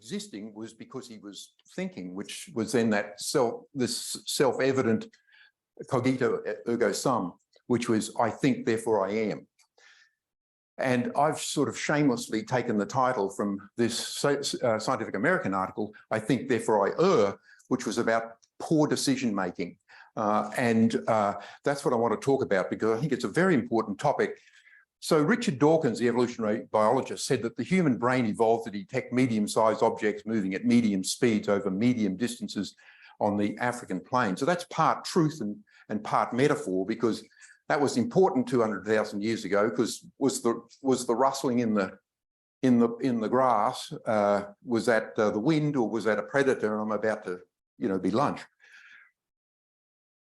existing was because he was thinking, which was then this self-evident cogito ergo sum, which was I think, therefore I am. And I've sort of shamelessly taken the title from this Scientific American article, I think, therefore I err, which was about poor decision making. That's what I want to talk about, because I think it's a very important topic. So Richard Dawkins, the evolutionary biologist, said that the human brain evolved to detect medium-sized objects moving at medium speeds over medium distances on the African plain. So that's part truth and part metaphor, because that was important 200,000 years ago, because was the rustling in the grass, was that the wind, or was that a predator? And I'm about to, be lunch.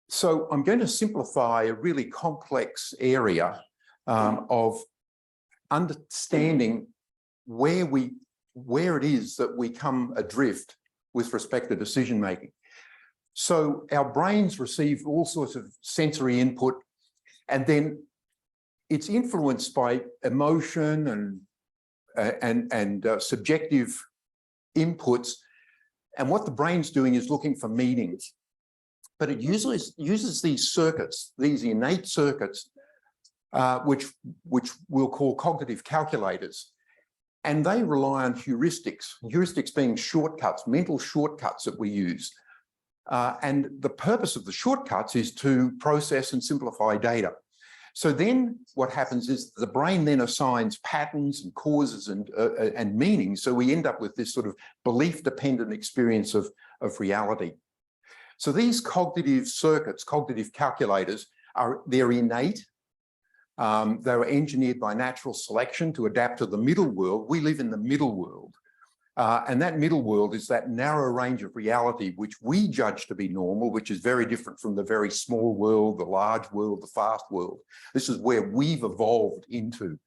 So I'm going to simplify a really complex area of understanding where it is that we come adrift with respect to decision making. So our brains receive all sorts of sensory input, and then it's influenced by emotion and subjective inputs. And what the brain's doing is looking for meanings. But it uses these circuits, these innate circuits, which we'll call cognitive calculators. And they rely on heuristics, heuristics being shortcuts, mental shortcuts that we use. And the purpose of the shortcuts is to process and simplify data. So then what happens is the brain then assigns patterns and causes and meanings. So we end up with this sort of belief-dependent experience of reality. So these cognitive circuits, cognitive calculators, they're innate. They were engineered by natural selection to adapt to the middle world. We live in the middle world. And that middle world is that narrow range of reality which we judge to be normal, which is very different from the very small world, the large world, the fast world. This is where we've evolved into.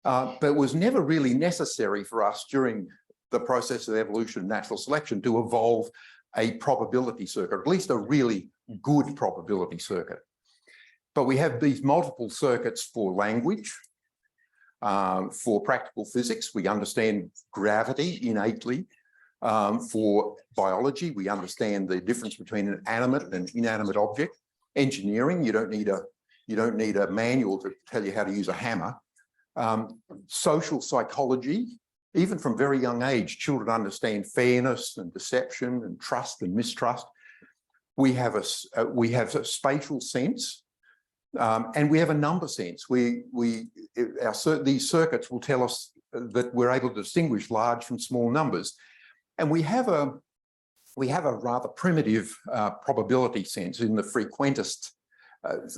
But it was never really necessary for us during the process of evolution and natural selection to evolve a probability circuit, or at least a really good probability circuit. But we have these multiple circuits for language. For practical physics, we understand gravity innately. For biology, we understand the difference between an animate and inanimate object. Engineering, you don't need a manual to tell you how to use a hammer. Social psychology, even from very young age, children understand fairness and deception and trust and mistrust. We have a spatial sense. And we have a number sense. These circuits will tell us that we're able to distinguish large from small numbers. And we have a rather primitive probability sense in the frequentist.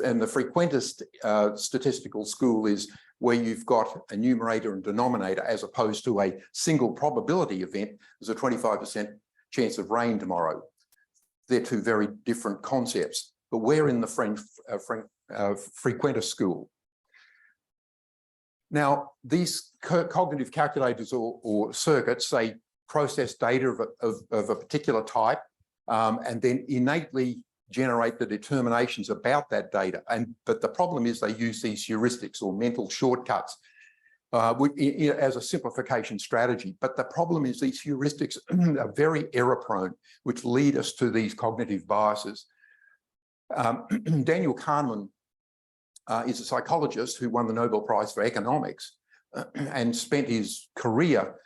And the frequentist statistical school is where you've got a numerator and denominator, as opposed to a single probability event. There's a 25% chance of rain tomorrow. They're two very different concepts. But we're in the frequentist school. Now, these cognitive calculators or circuits, they process data of a particular type and then innately generate the determinations about that data. But the problem is they use these heuristics or mental shortcuts as a simplification strategy. But the problem is these heuristics are very error-prone, which lead us to these cognitive biases. Daniel Kahneman is a psychologist who won the Nobel Prize for Economics and spent his career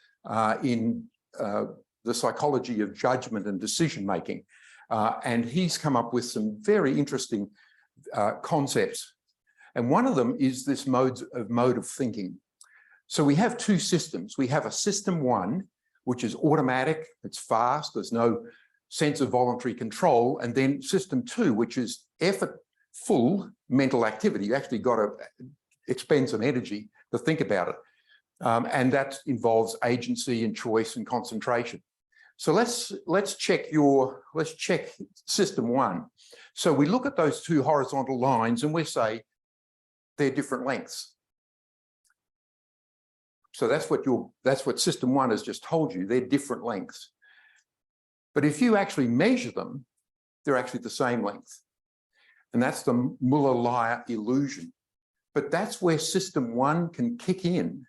in the psychology of judgment and decision-making. And he's come up with some very interesting concepts. And one of them is this mode of thinking. So we have two systems. We have a system one, which is automatic, it's fast, there's no sense of voluntary control, and then system two, which is effortful mental activity. You actually got to expend some energy to think about it. And that involves agency and choice and concentration. So let's check system one. So we look at those two horizontal lines and we say they're different lengths. So that's what system one has just told you, they're different lengths. But if you actually measure them, they're actually the same length. And that's the Muller-Lyer illusion. But that's where system one can kick in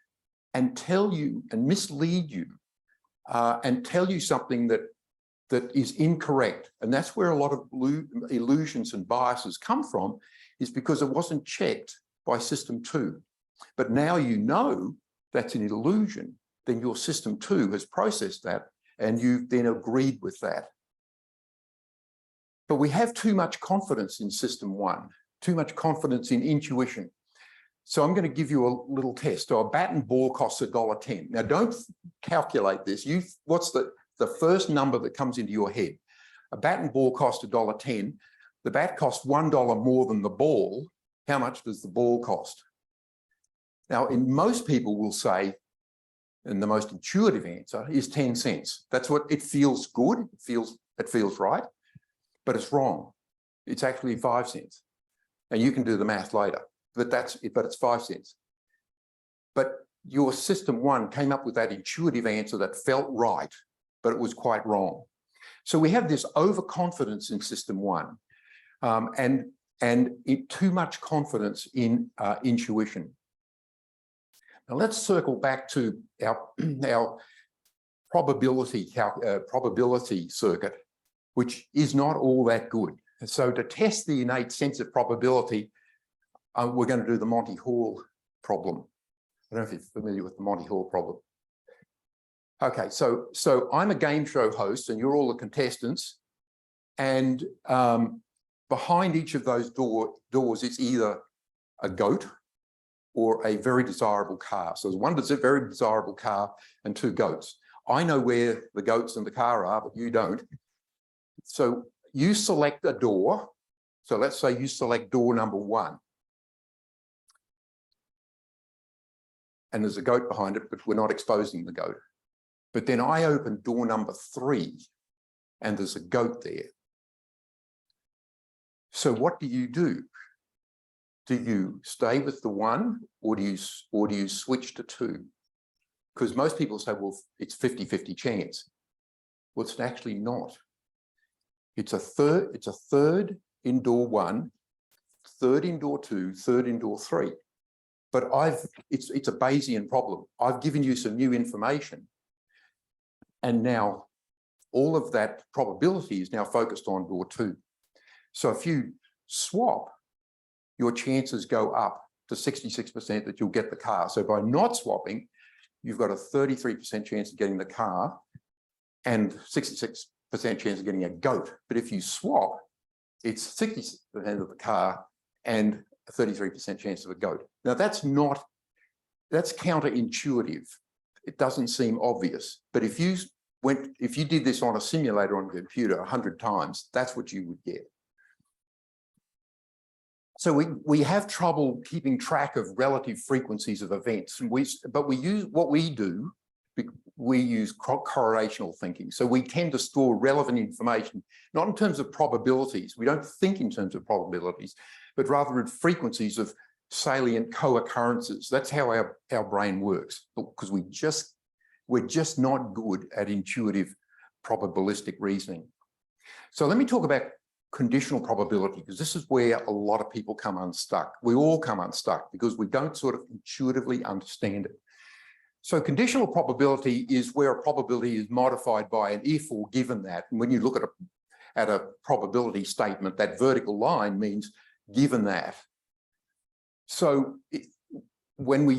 and tell you and mislead you and tell you something that is incorrect. And that's where a lot of illusions and biases come from, is because it wasn't checked by system 2. But now you know that's an illusion, then your system 2 has processed that and you've then agreed with that. But we have too much confidence in system 1, too much confidence in intuition. So I'm going to give you a little test. So a bat and ball costs $1.10. Now don't calculate this. What's the first number that comes into your head? A bat and ball cost $1.10. The bat costs $1 more than the ball. How much does the ball cost? Now, most people will say, and the most intuitive answer is 10 cents. That's what it feels good. It feels right, but it's wrong. It's actually 5 cents. And you can do the math later, but it's 5 cents. But your system 1 came up with that intuitive answer that felt right, but it was quite wrong. So we have this overconfidence in system 1 and too much confidence in intuition. Now let's circle back to our probability circuit, which is not all that good. So to test the innate sense of probability, we're going to do the Monty Hall problem. I don't know if you're familiar with the Monty Hall problem. Okay, so I'm a game show host and you're all the contestants, and behind each of those doors it's either a goat or a very desirable car. So there's one that's a very desirable car and 2 goats. I know where the goats and the car are, but you don't. So you select a door. So let's say you select door number 1. And there's a goat behind it, but we're not exposing the goat. But then I open door number 3 and there's a goat there. So what do? Do you stay with the 1 or do you switch to 2? Because most people say, well, it's 50-50 chance. Well, it's actually not. It's a third in door 1, third in door 2, third in door 3. But it's a Bayesian problem. I've given you some new information. And now all of that probability is now focused on door 2. So if you swap, your chances go up to 66% that you'll get the car. So by not swapping, you've got a 33% chance of getting the car and 66% chance of getting a goat. But if you swap, it's 60% of the car and a 33% chance of a goat. Now that's counterintuitive. It doesn't seem obvious, but if you did this on a simulator on a computer 100 times, that's what you would get. So we have trouble keeping track of relative frequencies of events, and we use correlational thinking. So we tend to store relevant information, not in terms of probabilities. We don't think in terms of probabilities, but rather in frequencies of salient co-occurrences. That's how our brain works, because we're just not good at intuitive probabilistic reasoning. So let me talk about conditional probability, because this is where a lot of people come unstuck. We all come unstuck because we don't sort of intuitively understand it. So conditional probability is where a probability is modified by an if or given that. And when you look at a probability statement, that vertical line means given that. So when we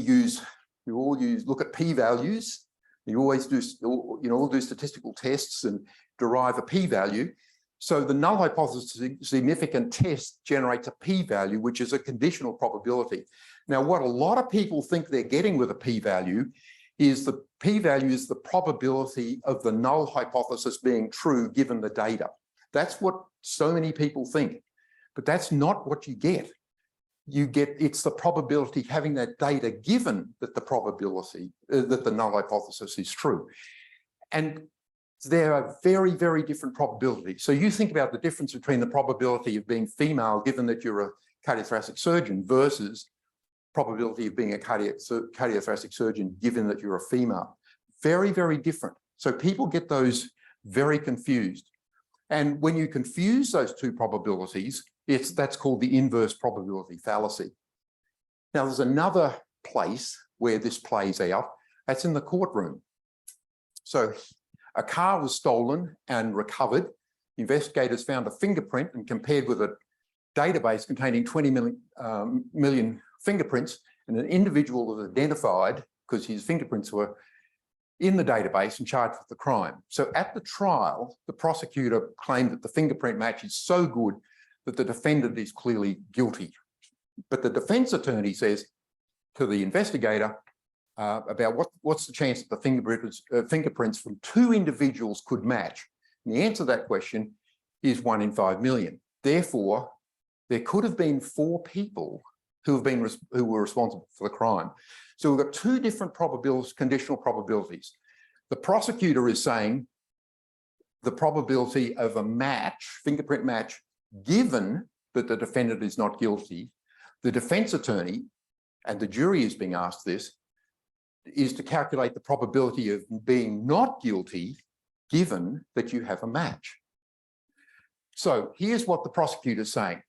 look at p-values, you always do, all do statistical tests and derive a p-value. So the null hypothesis significant test generates a p-value, which is a conditional probability. Now, what a lot of people think they're getting with a p-value is the p-value is the probability of the null hypothesis being true given the data. That's what so many people think, but that's not what you get. It's the probability having that data given that the probability, that the null hypothesis is true. And there are very, very different probabilities. So you think about the difference between the probability of being female, given that you're a cardiothoracic surgeon, versus probability of being a cardiothoracic surgeon, given that you're a female. Very, very different. So people get those very confused. And when you confuse those two probabilities, that's called the inverse probability fallacy. Now, there's another place where this plays out. That's in the courtroom. So a car was stolen and recovered. Investigators found a fingerprint and compared with a database containing 20 million fingerprints, and an individual was identified because his fingerprints were in the database and charged with the crime. So at the trial, the prosecutor claimed that the fingerprint match is so good that the defendant is clearly guilty. But the defense attorney says to the investigator about what's the chance that the fingerprints from two individuals could match. And the answer to that question is 1 in 5 million. Therefore, there could have been 4 people who were responsible for the crime. So we've got 2 different probabilities, conditional probabilities. The prosecutor is saying the probability of a match, fingerprint match, given that the defendant is not guilty. The defense attorney, and the jury is being asked this, is to calculate the probability of being not guilty given that you have a match. So here's what the prosecutor is saying.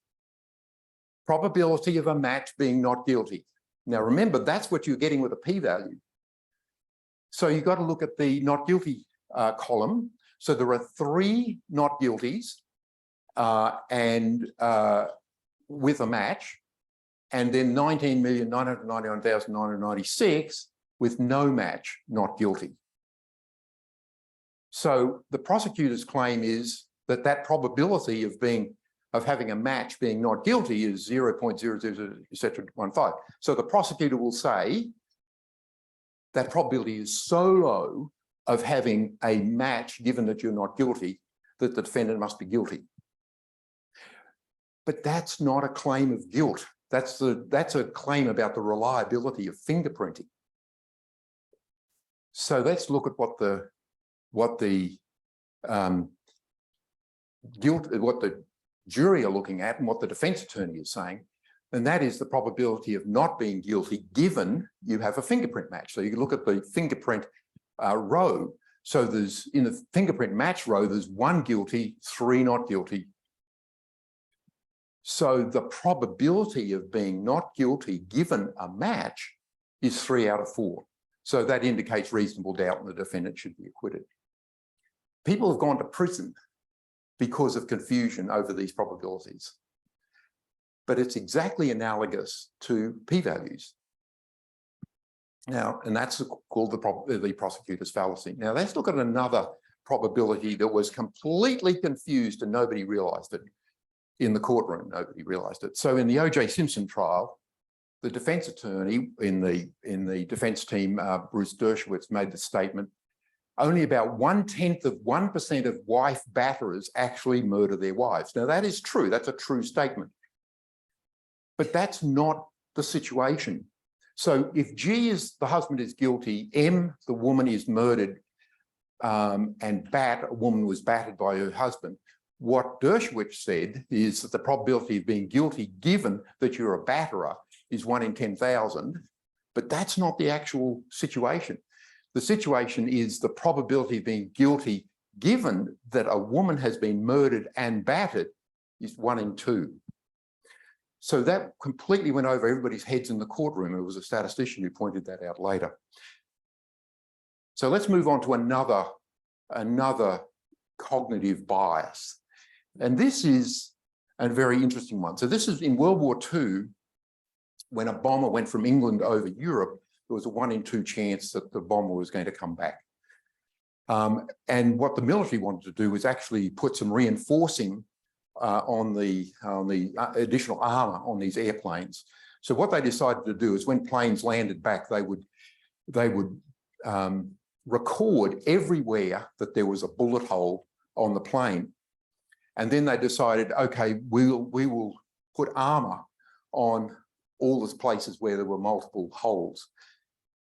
Probability of a match being not guilty. Now remember, that's what you're getting with a p-value. So you've got to look at the not guilty column. So there are 3 not guilties with a match, and then 19,999,996 with no match, not guilty. So the prosecutor's claim is that that probability of having a match being not guilty is 0.00, etc. 15. So the prosecutor will say that probability is so low of having a match, given that you're not guilty, that the defendant must be guilty. But that's not a claim of guilt. That's a claim about the reliability of fingerprinting. So let's look at what the jury are looking at and what the defense attorney is saying, and that is the probability of not being guilty given you have a fingerprint match. So you can look at the fingerprint row. So there's, in the fingerprint match row, there's 1 guilty, 3 not guilty. So the probability of being not guilty given a match is 3 out of 4. So that indicates reasonable doubt and the defendant should be acquitted. People have gone to prison because of confusion over these probabilities. But it's exactly analogous to p-values. Now, and that's called the prosecutor's fallacy. Now, let's look at another probability that was completely confused and nobody realized it. In the courtroom, nobody realized it. So in the O.J. Simpson trial, the defense attorney in the defense team, Bruce Dershowitz, made the statement, only about 0.1% of wife batterers actually murder their wives. Now that is true, that's a true statement. But that's not the situation. So if G is, the husband is guilty, M, the woman is murdered, and a woman was battered by her husband, what Dershowitz said is that the probability of being guilty, given that you're a batterer, is 1 in 10,000, but that's not the actual situation. The situation is the probability of being guilty, given that a woman has been murdered and battered, is 1 in 2. So that completely went over everybody's heads in the courtroom. It was a statistician who pointed that out later. So let's move on to another cognitive bias. And this is a very interesting one. So this is in World War II, when a bomber went from England over Europe, there was a 1 in 2 chance that the bomber was going to come back. And what the military wanted to do was actually put some reinforcing on the additional armor on these airplanes. So what they decided to do is when planes landed back, they would record everywhere that there was a bullet hole on the plane. And then they decided, okay, we will put armor on all the places where there were multiple holes.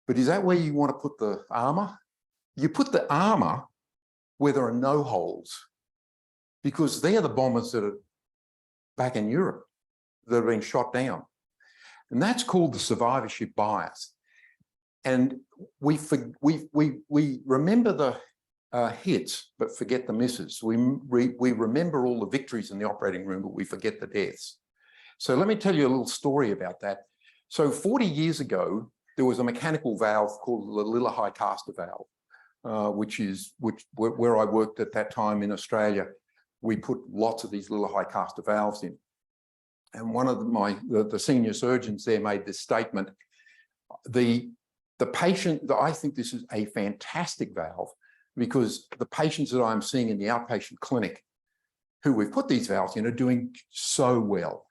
But is that where you want to put the armor? You put the armor where there are no holes, because they're the bombers that are back in Europe that have been shot down. And that's called the survivorship bias. And we remember the hits, but forget the misses. We remember all the victories in the operating room, but we forget the deaths. So let me tell you a little story about that. So 40 years ago, there was a mechanical valve called the Lillehei caster valve. where I worked at that time in Australia, we put lots of these little high caster valves in. And one of the senior surgeons there made this statement: the patient, I think this is a fantastic valve, because the patients that I'm seeing in the outpatient clinic who we've put these valves in are doing so well.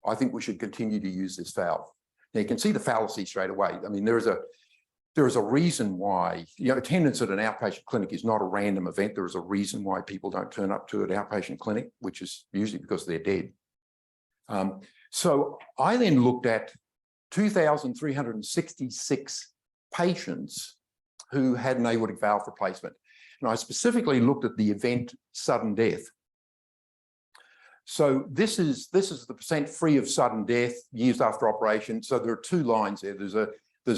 I think we should continue to use this valve. Now you can see the fallacy straight away. I mean, there is a reason why, attendance at an outpatient clinic is not a random event. There is a reason why people don't turn up to an outpatient clinic, which is usually because they're dead. So I then looked at 2,366 patients who had an aortic valve replacement. And I specifically looked at the event sudden death. So this is the percent free of sudden death years after operation. So there are two lines there. There's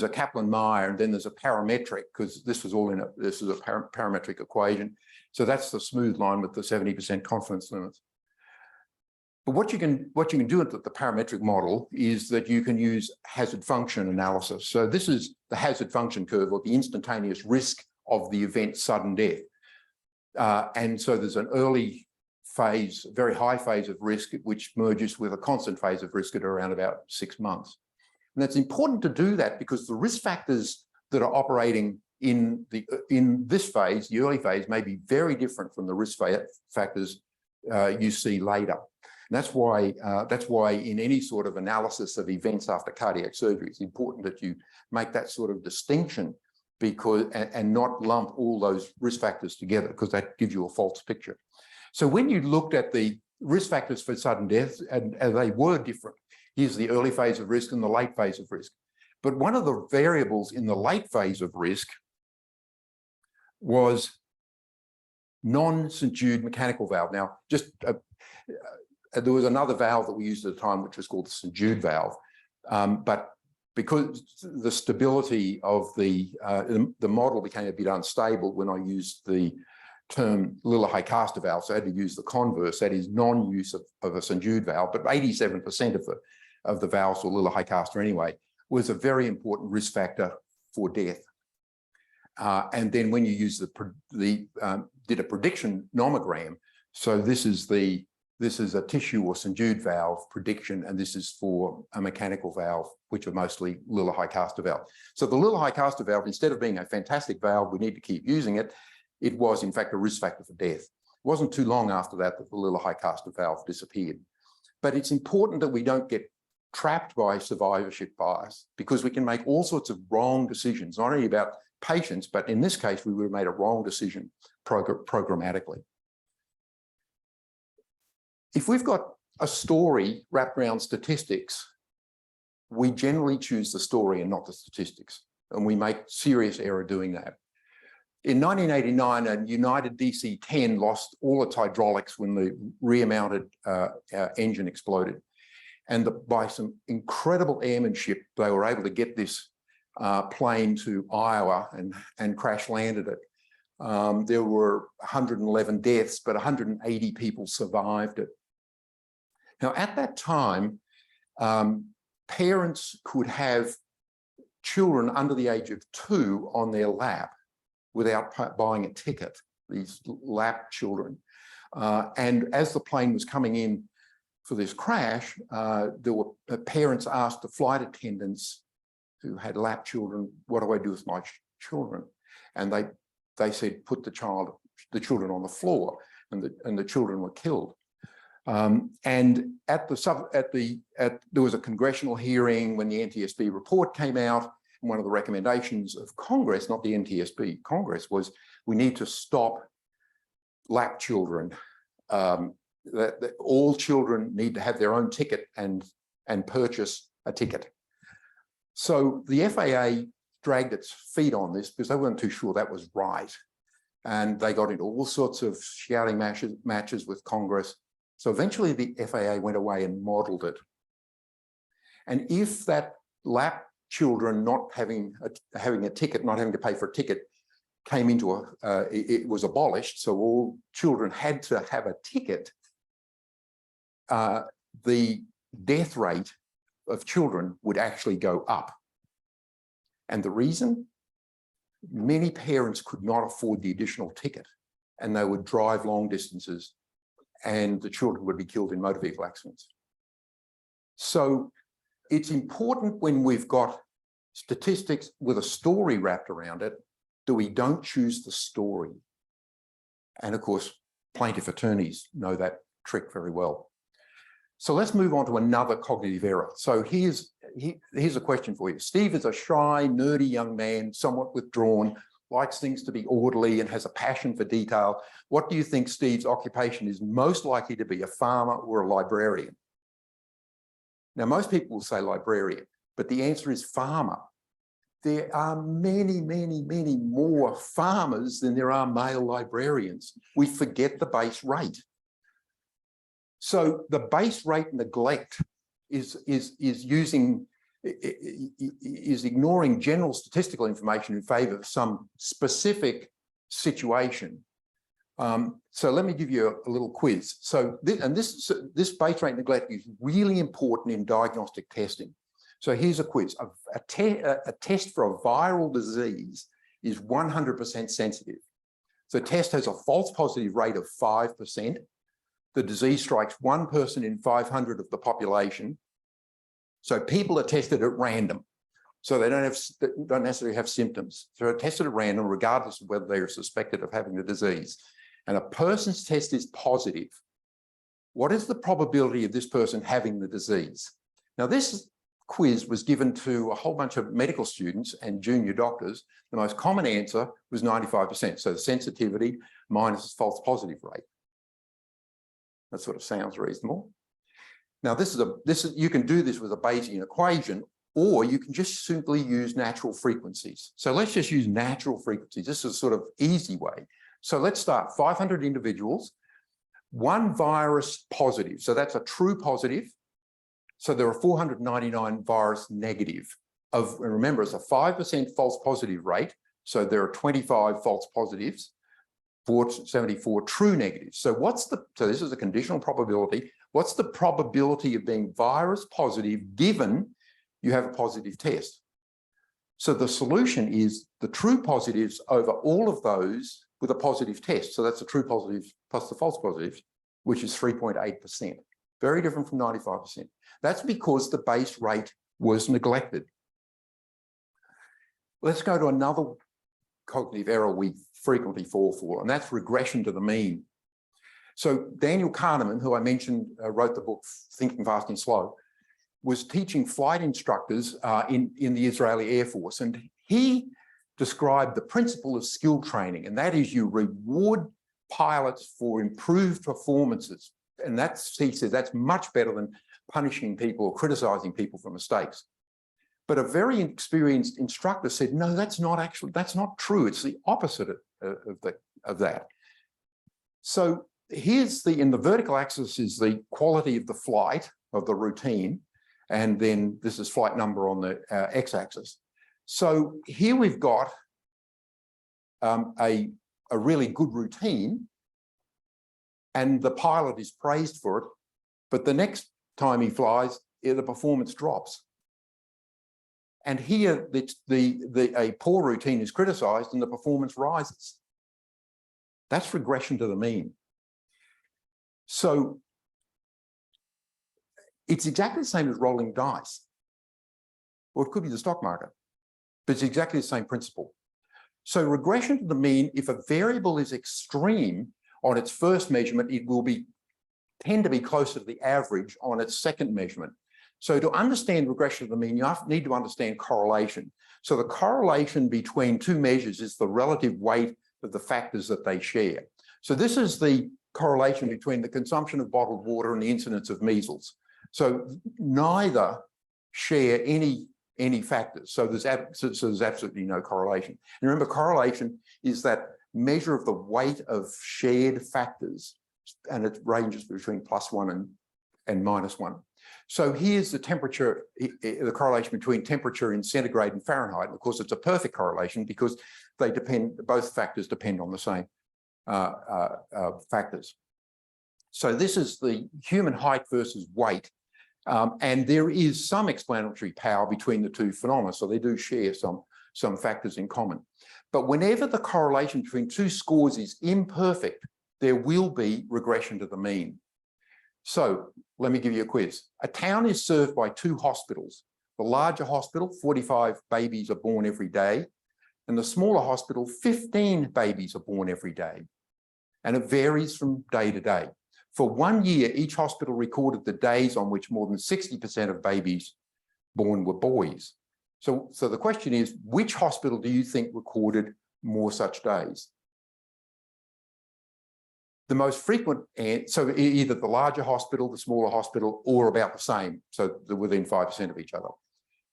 a Kaplan-Meier, and then there's a parametric, because this is a parametric equation. So that's the smooth line with the 70% confidence limits. But what you can do with the parametric model is that you can use hazard function analysis. So this is the hazard function curve, or the instantaneous risk of the event sudden death. And so there's an early phase, very high phase of risk, which merges with a constant phase of risk at around about 6 months. And it's important to do that because the risk factors that are operating in this phase, the early phase, may be very different from the risk factors you see later. And that's why in any sort of analysis of events after cardiac surgery, it's important that you make that sort of distinction, because and not lump all those risk factors together, because that gives you a false picture. So when you looked at the risk factors for sudden death, and they were different, here's the early phase of risk and the late phase of risk. But one of the variables in the late phase of risk was non-St. Jude mechanical valve. Now, there was another valve that we used at the time, which was called the St. Jude valve. But because the stability of the model became a bit unstable when I used the term Lillehei caster valve, so I had to use the converse, that is non-use of a St. Jude valve, but 87% of the valves were Lillehei caster anyway, was a very important risk factor for death. And then when you use did a prediction nomogram, so this is a tissue or St. Jude valve prediction, and this is for a mechanical valve, which are mostly Lillehei caster valve. So the Lillehei caster valve, instead of being a fantastic valve, we need to keep using it, it was in fact a risk factor for death. It wasn't too long after that that the Lillehei caster valve disappeared. But it's important that we don't get trapped by survivorship bias, because we can make all sorts of wrong decisions, not only about patients, but in this case, we would have made a wrong decision programmatically. If we've got a story wrapped around statistics, we generally choose the story and not the statistics, and we make serious error doing that. In 1989, a United DC-10 lost all its hydraulics when the rear-mounted engine exploded. And by some incredible airmanship, they were able to get this plane to Iowa and crash-landed it. There were 111 deaths, but 180 people survived it. Now, at that time, parents could have children under the age of 2 on their lap without buying a ticket, these lap children. And as the plane was coming in for this crash, there were parents asked the flight attendants who had lap children, what do I do with my children? And they said, put the children on the floor, and the children were killed. And there was a congressional hearing when the NTSB report came out. And one of the recommendations of Congress, not the NTSB, Congress, was we need to stop lap children. That all children need to have their own ticket and purchase a ticket. So the FAA dragged its feet on this because they weren't too sure that was right. And they got into all sorts of shouting matches with Congress. So eventually the FAA went away and modeled it. And if that lap children not having a ticket, not having to pay for a ticket, came into it was abolished, so all children had to have a ticket, the death rate of children would actually go up. And the reason? many parents could not afford the additional ticket and they would drive long distances and the children would be killed in motor vehicle accidents. So it's important when we've got statistics with a story wrapped around it that we don't choose the story. And of course, plaintiff attorneys know that trick very well. So let's move on to another cognitive error. So here's a question for you. Steve is a shy, nerdy young man, somewhat withdrawn, likes things to be orderly and has a passion for detail. What do you think Steve's occupation is most likely to be, a farmer or a librarian? Now, most people will say librarian, but the answer is farmer. There are many, many, many more farmers than there are male librarians. We forget the base rate. So the base rate neglect is ignoring general statistical information in favor of some specific situation. So let me give you a little quiz. So this base rate neglect is really important in diagnostic testing. So here's a quiz. A test for a viral disease is 100% sensitive. The test has a false positive rate of 5%. The disease strikes one person in 500 of the population. So people are tested at random. So they don't necessarily have symptoms. So they're tested at random regardless of whether they are suspected of having the disease. And a person's test is positive. What is the probability of this person having the disease? Now, this quiz was given to a whole bunch of medical students and junior doctors. The most common answer was 95%. So the sensitivity minus false positive rate. That sort of sounds reasonable. Now, you can do this with a Bayesian equation, or you can just simply use natural frequencies. So let's just use natural frequencies. This is a sort of easy way. So let's start 500 individuals, one virus positive. So that's a true positive. So there are 499 virus negative. Remember, it's a 5% false positive rate. So there are 25 false positives, 474 true negatives. So so this is a conditional probability. What's the probability of being virus positive given you have a positive test? So the solution is the true positives over all of those with a positive test. So that's the true positives plus the false positives, which is 3.8%. Very different from 95%. That's because the base rate was neglected. Let's go to another cognitive error we frequently fall for, and that's regression to the mean. So Daniel Kahneman, who I mentioned wrote the book Thinking Fast and Slow, was teaching flight instructors in the Israeli Air Force, and he described the principle of skill training, and that is you reward pilots for improved performances. And he says that's much better than punishing people or criticizing people for mistakes. But a very experienced instructor said, no, that's not true. It's the opposite of that. So here's in the vertical axis is the quality of the flight, of the routine. And then this is flight number on the x-axis. So here we've got a really good routine, and the pilot is praised for it, but the next time he flies, the performance drops. And here, a poor routine is criticized and the performance rises. That's regression to the mean. So it's exactly the same as rolling dice. Or it could be the stock market, but it's exactly the same principle. So regression to the mean, if a variable is extreme on its first measurement, it will tend to be closer to the average on its second measurement. So to understand regression to the mean, you need to understand correlation. So the correlation between two measures is the relative weight of the factors that they share. So this is the correlation between the consumption of bottled water and the incidence of measles. So neither share any factors. So there's absolutely no correlation. And remember, correlation is that measure of the weight of shared factors, and it ranges between +1 and -1. So here's the temperature, the correlation between temperature in centigrade and Fahrenheit. And of course, it's a perfect correlation because both factors depend on the same factors. So this is the human height versus weight. And there is some explanatory power between the two phenomena. So they do share some factors in common. But whenever the correlation between two scores is imperfect, there will be regression to the mean. So let me give you a quiz. A town is served by two hospitals. The larger hospital, 45 babies are born every day, and the smaller hospital, 15 babies are born every day. And it varies from day to day. For 1 year, each hospital recorded the days on which more than 60% of babies born were boys. So the question is, which hospital do you think recorded more such days? The most frequent, so either the larger hospital, the smaller hospital, or about the same. So they're within 5% of each other.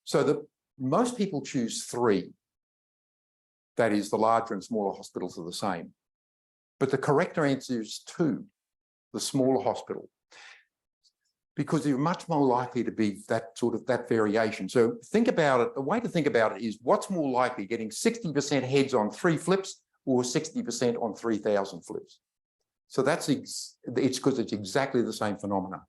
So most people choose 3. That is, the larger and smaller hospitals are the same. But the correct answer is 2, the smaller hospital, because you're much more likely to be that variation. So think about it. The way to think about it is, what's more likely, getting 60% heads on 3 flips or 60% on 3,000 flips? So it's because it's exactly the same phenomena.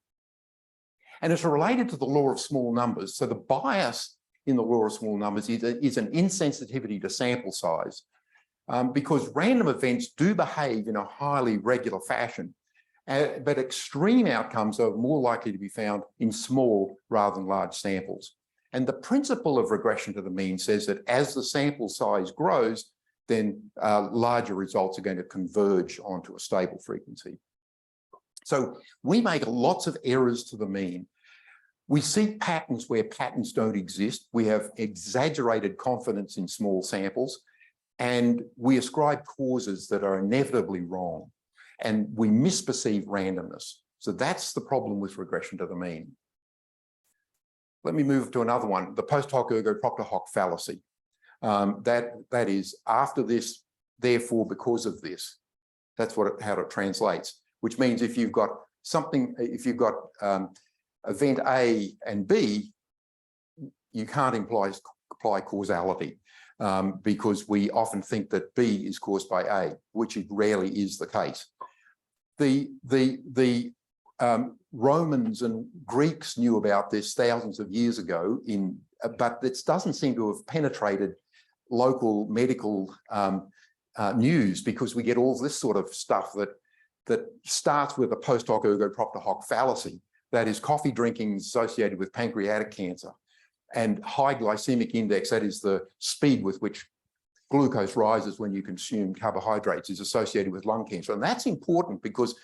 And it's related to the law of small numbers. So the bias in the law of small numbers is an insensitivity to sample size, because random events do behave in a highly regular fashion, but extreme outcomes are more likely to be found in small rather than large samples. And the principle of regression to the mean says that as the sample size grows, then larger results are going to converge onto a stable frequency. So we make lots of errors to the mean. We see patterns where patterns don't exist. We have exaggerated confidence in small samples, and we ascribe causes that are inevitably wrong, and we misperceive randomness. So that's the problem with regression to the mean. Let me move to another one, the post-hoc ergo propter hoc fallacy. That is, after this, therefore because of this. That's how it translates, which means if you've got event A and B, you can't apply causality, because we often think that B is caused by A, which it rarely is the case. The Romans and Greeks knew about this thousands of years ago, but it doesn't seem to have penetrated local medical news, because we get all this sort of stuff that starts with a post-hoc ergo propter hoc fallacy. That is, coffee drinking associated with pancreatic cancer, and high glycemic index, that is the speed with which glucose rises when you consume carbohydrates, is associated with lung cancer. And that's important because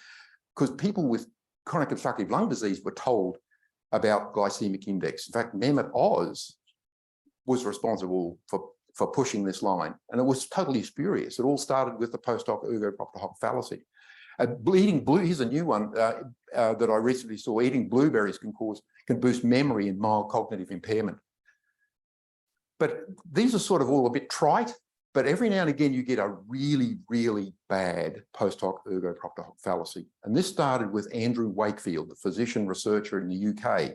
people with chronic obstructive lung disease were told about glycemic index. In fact, Mehmet Oz was responsible for pushing this line, and it was totally spurious. It all started with the post-hoc ergo propter hoc fallacy. Here's a new one that I recently saw. Eating blueberries can boost memory and mild cognitive impairment. But these are sort of all a bit trite, but every now and again you get a really, really bad post-hoc ergo propter hoc fallacy. And this started with Andrew Wakefield, the physician researcher in the UK,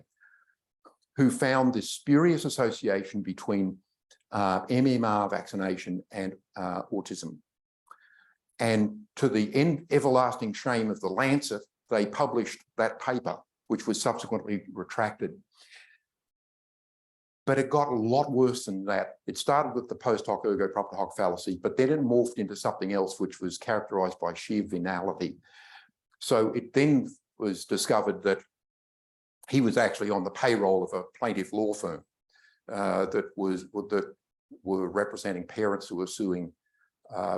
who found this spurious association between MMR vaccination and autism. And to the everlasting shame of the Lancet, they published that paper, which was subsequently retracted. But it got a lot worse than that. It started with the post-hoc ergo propter hoc fallacy, but then it morphed into something else, which was characterized by sheer venality. So it then was discovered that he was actually on the payroll of a plaintiff law firm that were representing parents who were suing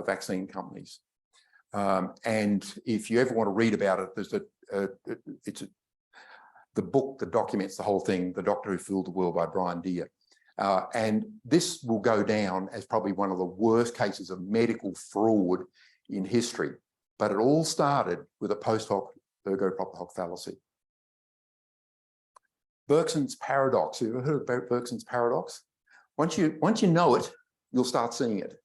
vaccine companies. And if you ever want to read about it, there's the book that documents the whole thing, The Doctor Who Fooled the World by Brian Deere. And this will go down as probably one of the worst cases of medical fraud in history. But it all started with a post-hoc ergo propter hoc fallacy. Berkson's paradox. Have you ever heard of Berkson's paradox? Once you know it, you'll start seeing it.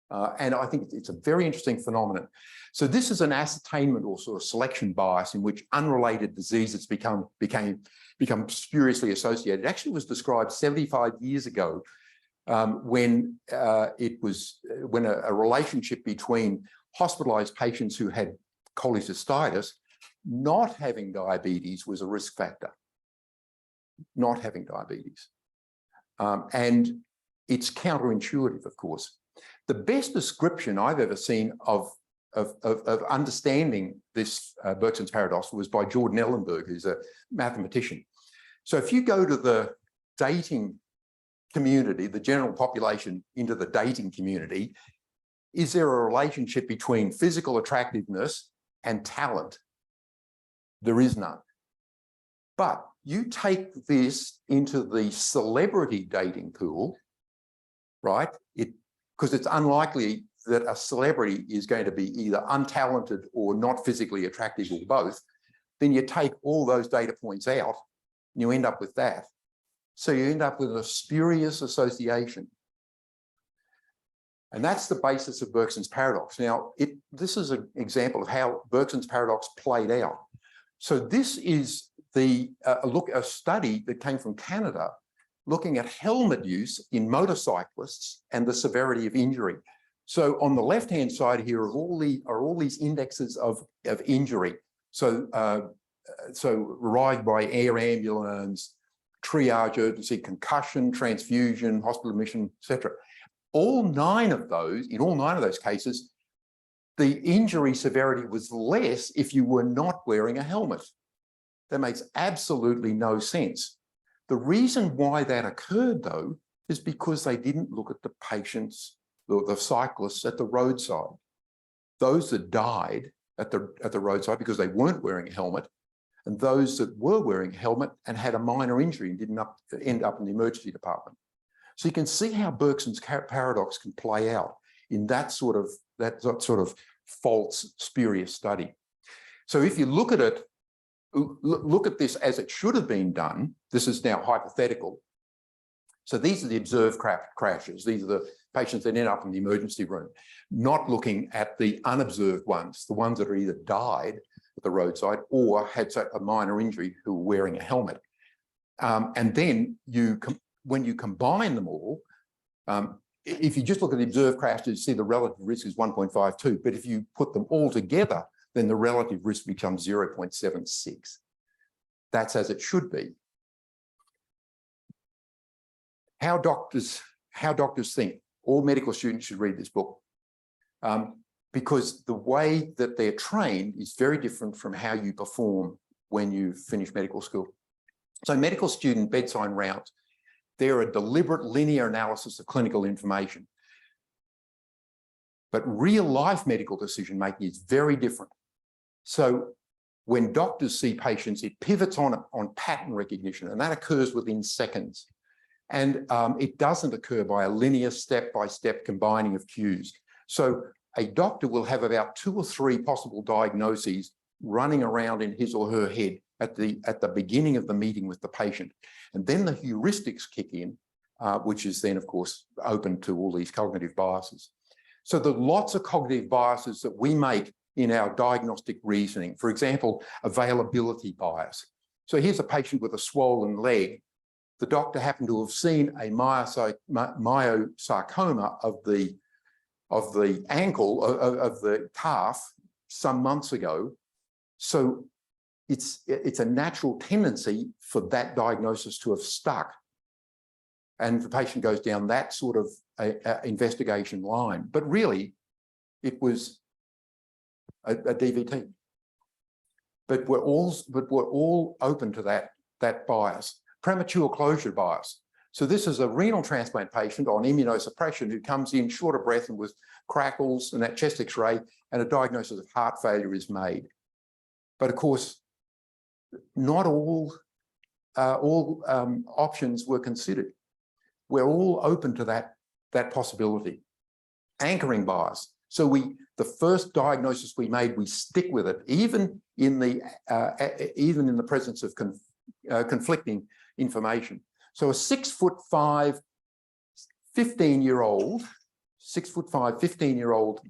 And I think it's a very interesting phenomenon. So this is an ascertainment or sort of selection bias in which unrelated diseases become spuriously associated. It actually was described 75 years ago when a relationship between hospitalized patients who had cholecystitis not having diabetes was a risk factor. Not having diabetes. And it's counterintuitive, of course. The best description I've ever seen of understanding this Berkson's paradox was by Jordan Ellenberg, who's a mathematician. So if you go to the dating community, the general population into the dating community, is there a relationship between physical attractiveness and talent? There is none. But you take this into the celebrity dating pool, right? Because it's unlikely that a celebrity is going to be either untalented or not physically attractive or both. Then you take all those data points out and you end up with that. So you end up with a spurious association. And that's the basis of Berkson's paradox. Now, this is an example of how Berkson's paradox played out. So this is a study that came from Canada looking at helmet use in motorcyclists and the severity of injury. So on the left-hand side here are all these indexes of injury. So arrived by air ambulance, triage urgency, concussion, transfusion, hospital admission, etc. In all 9 of those cases, the injury severity was less if you were not wearing a helmet. That makes absolutely no sense. The reason why that occurred, though, is because they didn't look at the patients, the cyclists at the roadside. Those that died at the roadside because they weren't wearing a helmet, and those that were wearing a helmet and had a minor injury and didn't end up in the emergency department. So you can see how Berkson's paradox can play out in that sort of false, spurious study. So if you look at it, look at this as it should have been done. This is now hypothetical. So these are the observed crashes. These are the patients that end up in the emergency room, not looking at the unobserved ones, the ones that are either died at the roadside or had a minor injury who were wearing a helmet. And then when you combine them all, if you just look at the observed crashes, you see the relative risk is 1.52. But if you put them all together, then the relative risk becomes 0.76. That's as it should be. How doctors think. All medical students should read this book because the way that they're trained is very different from how you perform when you finish medical school. So medical student bedside rounds, they're a deliberate linear analysis of clinical information. But real life medical decision making is very different. So when doctors see patients, it pivots on pattern recognition, and that occurs within seconds. And it doesn't occur by a linear step-by-step combining of cues. So a doctor will have about 2 or 3 possible diagnoses running around in his or her head at the beginning of the meeting with the patient. And then the heuristics kick in, which is then, of course, open to all these cognitive biases. So there are lots of cognitive biases that we make in our diagnostic reasoning. For example, availability bias. So here's a patient with a swollen leg. The doctor happened to have seen a myosarcoma of the ankle, of the calf some months ago. So it's a natural tendency for that diagnosis to have stuck. And the patient goes down that sort of investigation line. But really, it was a DVT. But we're all open to that bias. Premature closure bias. So this is a renal transplant patient on immunosuppression who comes in short of breath and with crackles and that chest X-ray, and a diagnosis of heart failure is made. But of course, not all options were considered. We're all open to that possibility. Anchoring bias. So the first diagnosis we made, we stick with it, even in the presence of conflicting information. So a 6'5", 15-year-old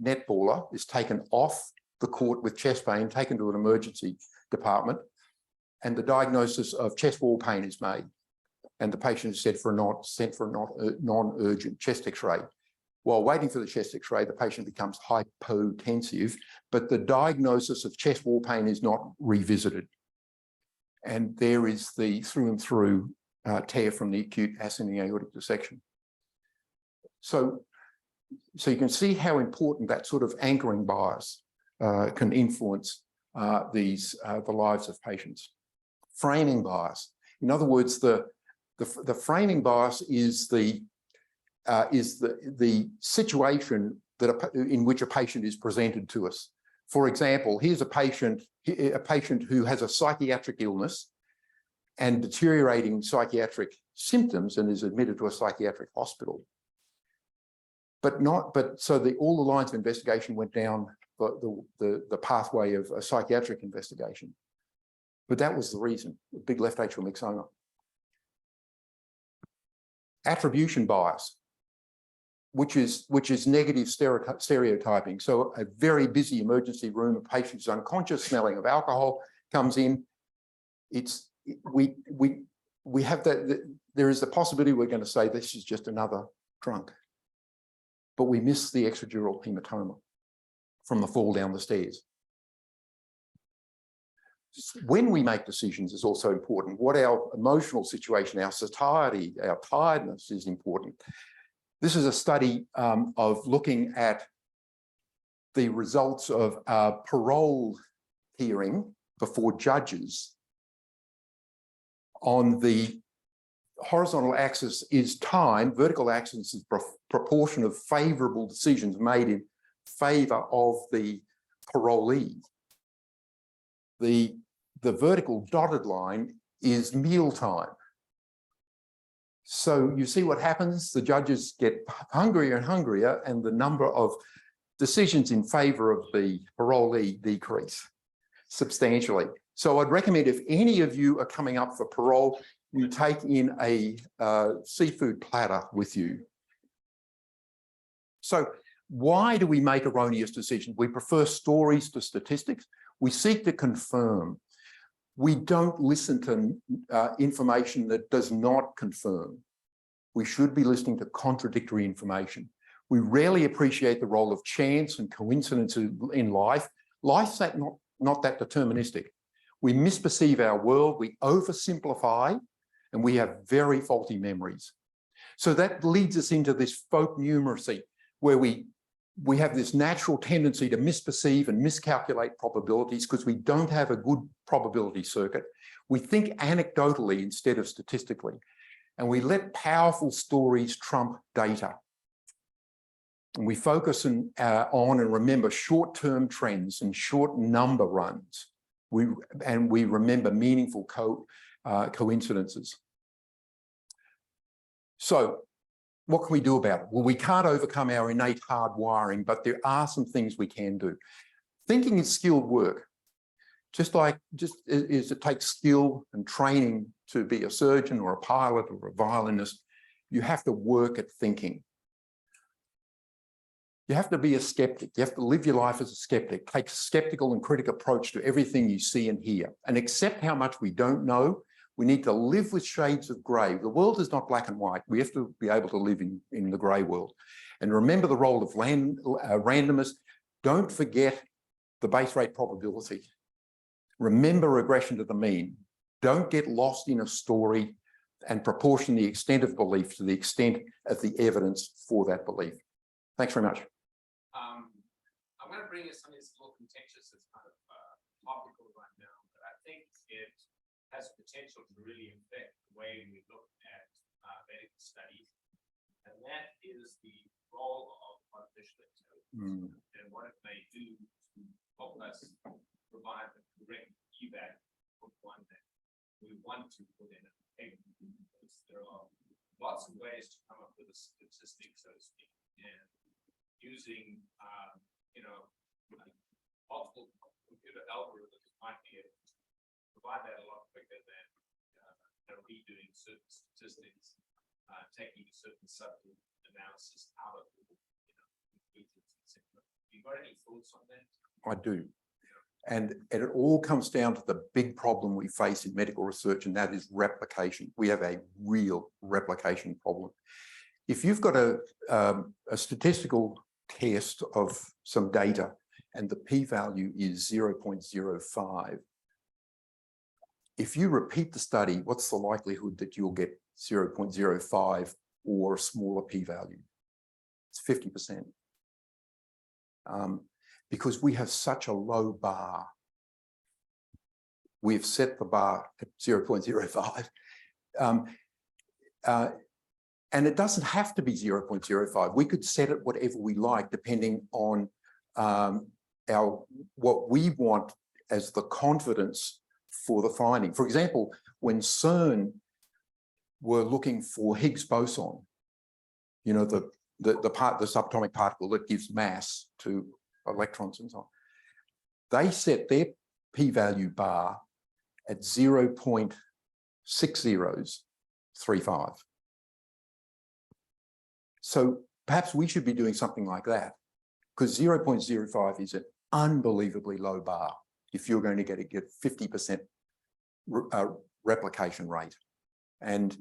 netballer is taken off the court with chest pain, taken to an emergency department, and the diagnosis of chest wall pain is made. And the patient is sent for a non-urgent chest X-ray. While waiting for the chest X-ray, the patient becomes hypotensive, but the diagnosis of chest wall pain is not revisited. And there is the through and through tear from the acute ascending aortic dissection. So so you can see how important that sort of anchoring bias can influence the lives of patients. Framing bias. In other words, the framing bias is the situation that in which a patient is presented to us. For example, here's a patient who has a psychiatric illness and deteriorating psychiatric symptoms and is admitted to a psychiatric hospital. But all the lines of investigation went down the pathway of a psychiatric investigation. But that was the reason, the big left atrial myxoma. Attribution bias, which is negative stereotyping. So a very busy emergency room, a patient is unconscious, smelling of alcohol, comes in. We have that. There is the possibility we're going to say this is just another drunk, but we miss the extradural hematoma from the fall down the stairs. When we make decisions is also important. What our emotional situation, our satiety, our tiredness is important. This is a study of looking at the results of a parole hearing before judges. On the horizontal axis is time, vertical axis is proportion of favourable decisions made in favour of the parolee. The vertical dotted line is meal time. So you see what happens? The judges get hungrier and hungrier, and the number of decisions in favour of the parolee decrease substantially. So I'd recommend, if any of you are coming up for parole, you take in a seafood platter with you. So why do we make erroneous decisions? We prefer stories to statistics. We seek to confirm. We don't listen to information that does not confirm. We should be listening to contradictory information. We rarely appreciate the role of chance and coincidence in life. Life's not that deterministic. We misperceive our world, we oversimplify, and we have very faulty memories. So that leads us into this folk numeracy, where we have this natural tendency to misperceive and miscalculate probabilities because we don't have a good probability circuit. We think anecdotally instead of statistically, and we let powerful stories trump data. And we focus on and remember short-term trends and short number runs. We remember meaningful coincidences. So what can we do about it? Well, we can't overcome our innate hardwiring, but there are some things we can do. Thinking is skilled work. Just as it takes skill and training to be a surgeon or a pilot or a violinist, you have to work at thinking. You have to be a skeptic. You have to live your life as a skeptic. Take a skeptical and critical approach to everything you see and hear, and accept how much we don't know. We need to live with shades of grey. The world is not black and white. We have to be able to live in the grey world. And remember the role of randomness. Don't forget the base rate probability. Remember regression to the mean. Don't get lost in a story, and proportion the extent of belief to the extent of the evidence for that belief. Thanks very much. I'm going to bring in something that's a little contentious. It's kind of topical right now, but I think it has potential to really affect the way we look at medical studies, and that is the role of artificial intelligence and what it may do to help us provide the correct feedback from one that we want to put in a paper, because there are lots of ways to come up with a statistic, so to speak, and using multiple computer algorithms might be able to provide that a lot quicker than redoing certain statistics, taking a certain subgroup analysis out of conclusions, etc. You got any thoughts on that? I do. And it all comes down to the big problem we face in medical research, and that is replication. We have a real replication problem. If you've got a statistical test of some data and the p-value is 0.05, if you repeat the study, what's the likelihood that you'll get 0.05 or a smaller p-value? It's 50%. Because we have such a low bar. We've set the bar at 0.05. And it doesn't have to be 0.05. We could set it whatever we like, depending on what we want as the confidence for the finding. For example, when CERN were looking for Higgs boson, you know, the subatomic particle that gives mass to electrons and so on, they set their p-value bar at 0.6035. So perhaps we should be doing something like that, because 0.05 is an unbelievably low bar if you're going to get 50% replication rate. And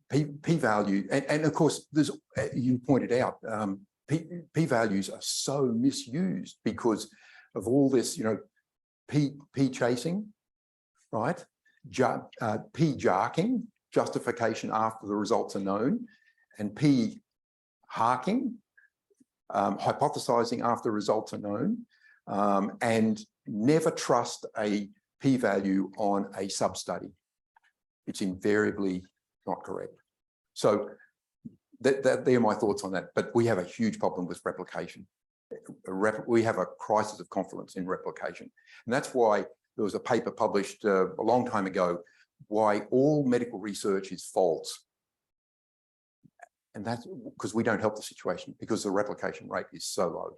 p-value, and of course, there's, you pointed out, p-values are so misused because of all this, you know, p chasing, right? P jarking, justification after the results are known, and p harking, hypothesizing after results are known, and never trust a p-value on a sub-study. It's invariably not correct. So they're my thoughts on that, but we have a huge problem with replication. We have a crisis of confidence in replication. And that's why there was a paper published a long time ago, why all medical research is false. And that's because we don't help the situation, because the replication rate is so low.